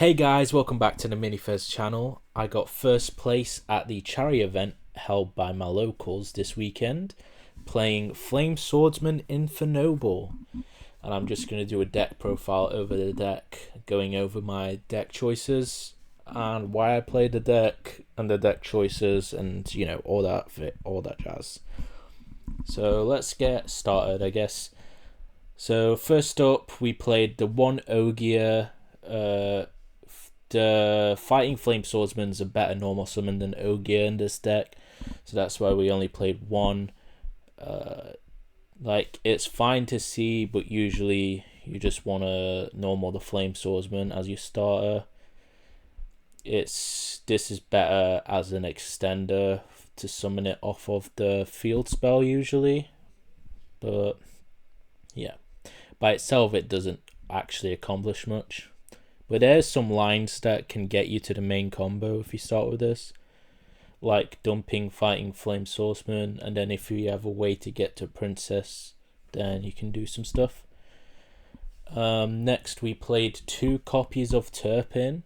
Hey guys, welcome back to the Minifez channel. I got first place at the charity event held by my locals this weekend, playing flameswordsman INFERNOBLE. And I'm just going to do a deck profile over the deck, going over my deck choices and why I played the deck and the deck choices and, all that jazz. So let's get started, I guess. So first up, we played the one Ogier. The Fighting Flame Swordsman's a better normal summon than Ogier in this deck, so that's why we only played one. It's fine to see, but usually you just want to normal the Flame Swordsman as your starter. This is better as an extender to summon it off of the field spell usually, but yeah, by itself it doesn't actually accomplish much. But there's some lines that can get you to the main combo if you start with this, like dumping Fighting Flame Swordsman, and then if you have a way to get to Princess, then you can do some stuff. Next we played 2 copies of Turpin.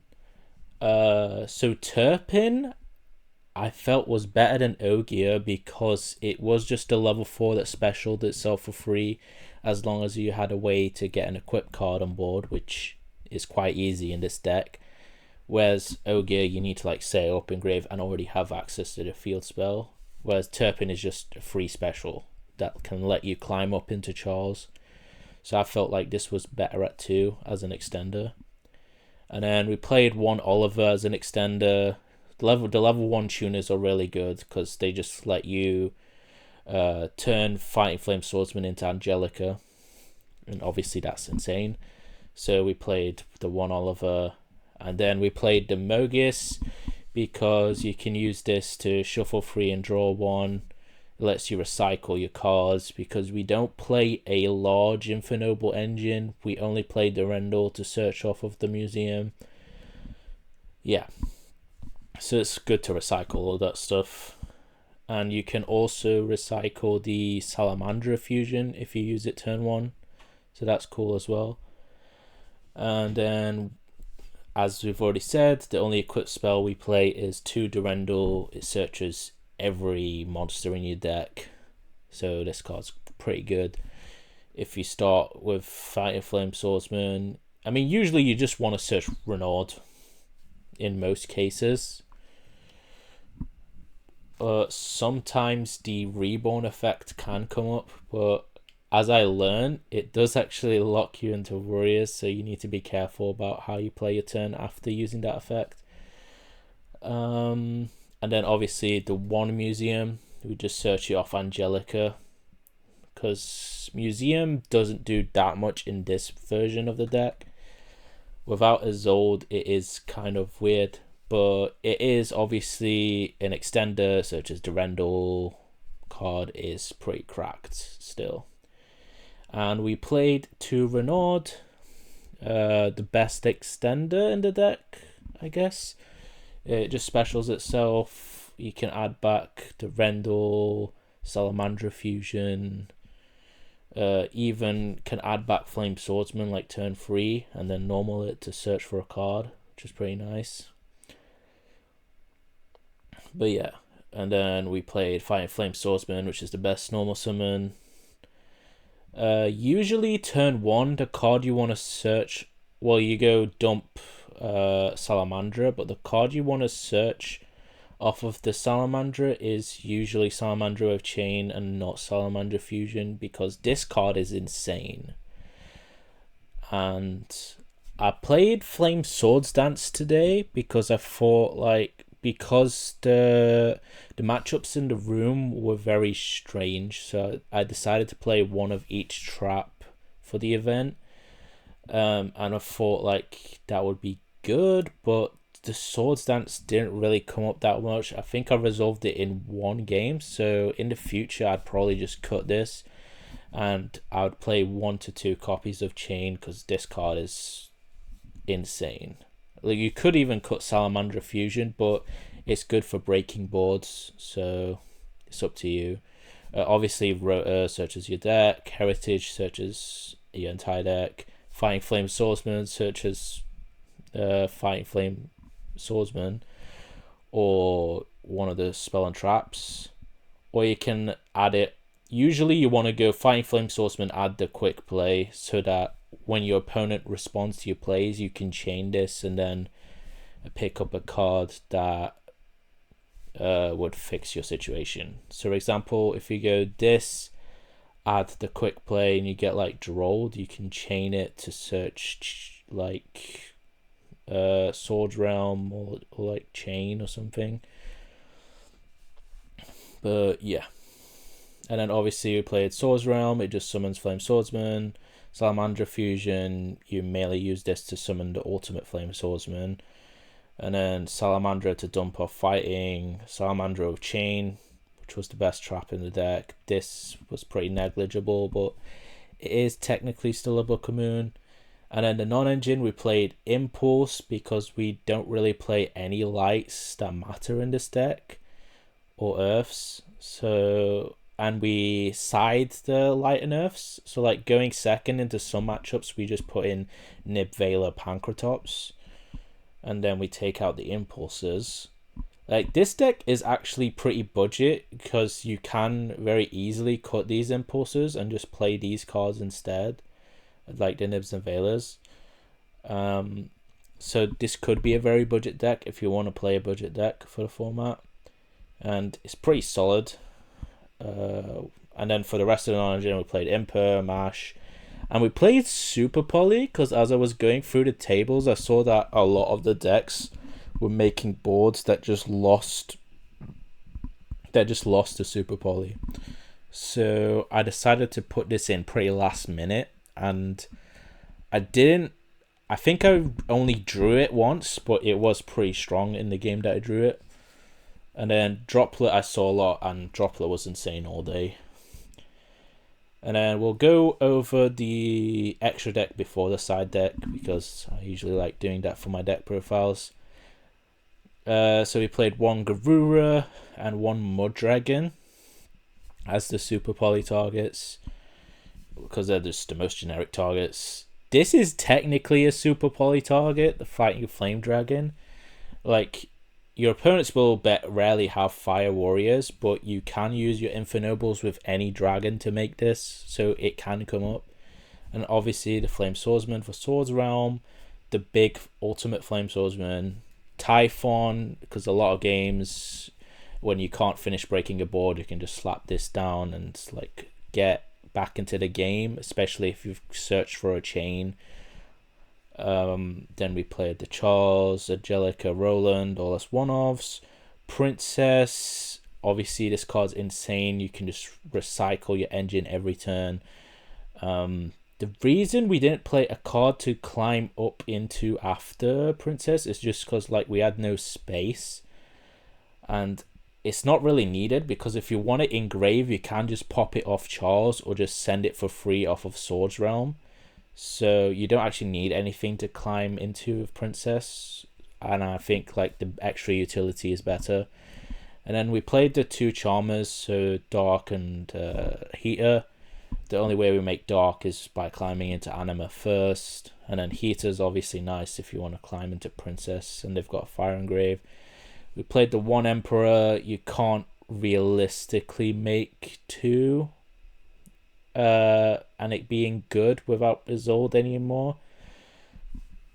So Turpin I felt was better than Ogier because it was just a level 4 that specialed itself for free as long as you had a way to get an equip card on board, which is quite easy in this deck, whereas Ogier you need to say up engrave and already have access to the field spell, whereas Turpin is just a free special that can let you climb up into Charles. So I felt like this was better at 2 as an extender. And then we played 1 Oliver as an extender. The level 1 tuners are really good because they just let you turn Fighting Flame Swordsman into Angelica, and obviously that's insane. So we played the 1 Oliver, and then we played the Mogis because you can use this to shuffle 3 and draw 1. It lets you recycle your cards because we don't play a large INFERNOBLE engine. We only play the Rendell to search off of the museum. Yeah, so it's good to recycle all that stuff. And you can also recycle the Salamandra fusion if you use it turn 1. So that's cool as well. And then, as we've already said, the only equipped spell we play is 2 Durendal. It searches every monster in your deck, so this card's pretty good. If you start with Fighting Flame Swordsman, I mean, usually you just want to search Renaud in most cases. Sometimes the Reborn effect can come up, but as I learned, it does actually lock you into warriors, so you need to be careful about how you play your turn after using that effect. And then obviously the 1 museum, we just search it off Angelica, because museum doesn't do that much in this version of the deck. Without Isolde, it is kind of weird, but it is obviously an extender, such as the Rendell card is pretty cracked still. And we played 2 Renaud, the best extender in the deck, I guess. It just specials itself. You can add back the Rendell, Salamandra fusion, even can add back Flame Swordsman turn 3 and then normal it to search for a card, which is pretty nice. But yeah, and then we played Fighting Flame Swordsman, which is the best normal summon. Usually turn 1, the card you want to search, well, you go dump Salamandra, but the card you want to search off of the Salamandra is usually Salamandra with Chain and not Salamandra Fusion, because this card is insane. And I played Flame Swords Dance today because I thought because the matchups in the room were very strange, so I decided to play 1 of each trap for the event. And I thought that would be good, but the Swords Dance didn't really come up that much. I think I resolved it in 1 game, so in the future I'd probably just cut this and I would play 1 to 2 copies of Chain, because this card is insane. You could even cut Salamandra Fusion, but it's good for breaking boards, so it's up to you. Obviously, Rota searches your deck, Heritage searches your entire deck, Fighting Flame Swordsman searches Fighting Flame Swordsman, or one of the spell and traps, or you can add it. Usually you want to go Fighting Flame Swordsman, add the quick play, so that when your opponent responds to your plays, you can chain this and then pick up a card that would fix your situation. So for example, if you go this, add the quick play, and you get like Drolled, you can chain it to search like Sword Realm or like Chain or something. But yeah. And then obviously we played Swords Realm, it just summons Flame Swordsman. Salamandra Fusion, you mainly use this to summon the ultimate Flame Swordsman. And then Salamandra to dump off fighting. Salamandra of Chain, which was the best trap in the deck. This was pretty negligible, but it is technically still a Book of Moon. And then the non-engine, we played Impulse, because we don't really play any lights that matter in this deck, or earths. So, and we side the light and earths. So like going second into some matchups, we just put in Nib Vela Pancratops, and then we take out the impulses. Like, this deck is actually pretty budget, because you can very easily cut these impulses and just play these cards instead, like the Nibs and Velas. So this could be a very budget deck if you want to play a budget deck for the format, and it's pretty solid. And then for the rest of the non-engine, we played Imper, Mash, and we played Super Poly, because as I was going through the tables, I saw that a lot of the decks were making boards that just lost to Super Poly. So I decided to put this in pretty last minute, and I think I only drew it once, but it was pretty strong in the game that I drew it. And then Droplet I saw a lot, and Droplet was insane all day. And then we'll go over the extra deck before the side deck, because I usually like doing that for my deck profiles. So we played one Garura and one Mud Dragon as the Super Poly targets, because they're just the most generic targets. This is technically a Super Poly target, the Fighting Flame Dragon. Like, your opponents will rarely have Fire Warriors, but you can use your INFERNOBLEs with any dragon to make this, so it can come up. And obviously the Flame Swordsman for Swords Realm, the big ultimate Flame Swordsman, Typhon, because a lot of games, when you can't finish breaking a board, you can just slap this down and like get back into the game, especially if you've searched for a chain. Then we played the Charles, Angelica, Roland, all as one-offs. Princess, obviously this card's insane. You can just recycle your engine every turn. The reason we didn't play a card to climb up into after Princess is just because like we had no space, and it's not really needed, because if you want it engraved, you can just pop it off Charles or just send it for free off of Swords Realm. So you don't actually need anything to climb into with Princess, and I think like the extra utility is better. And then we played the two Charmers, so Dark and Heater. The only way we make Dark is by climbing into Anima first, and then Heater's obviously nice if you want to climb into Princess, and they've got Fire Engrave. We played the one Emperor. You can't realistically make two, and it being good without Isolde anymore,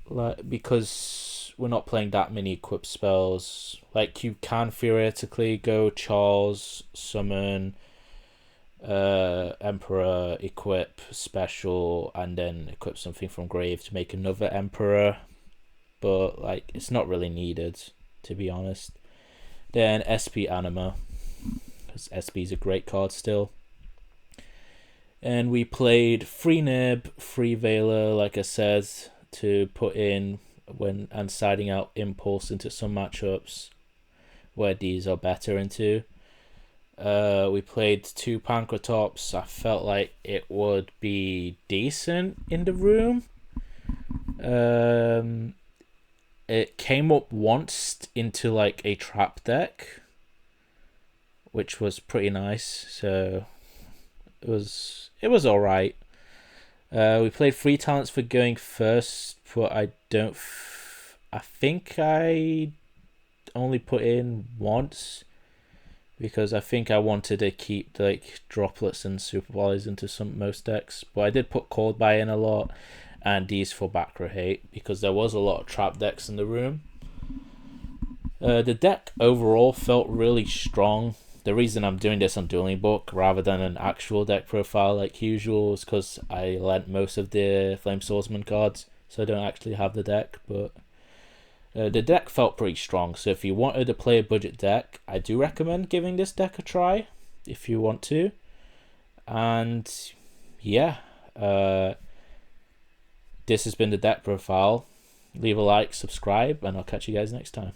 like, because we're not playing that many equip spells. Like, you can theoretically go Charles, summon, Emperor, equip special, and then equip something from grave to make another Emperor, but like it's not really needed, to be honest. Then SP Anima, because SP is a great card still. And we played free Nib, free Vela, like I said, to put in when and siding out Impulse into some matchups where these are better into. We played two Pancratops. I felt like it would be decent in the room. It came up once into like a trap deck, which was pretty nice. So it was all right. We played 3 talents for going first, but I don't I think I only put in once because I think I wanted to keep like droplets and super volleys into most decks. But I did put cold buy in a lot and these for back row hate because there was a lot of trap decks in the room. The deck overall felt really strong. The reason I'm doing this on Dueling Book rather than an actual deck profile like usual is because I lent most of the flameswordsman cards, so I don't actually have the deck, but the deck felt pretty strong. So if you wanted to play a budget deck, I do recommend giving this deck a try if you want to. And yeah, this has been the deck profile. Leave a like, subscribe, and I'll catch you guys next time.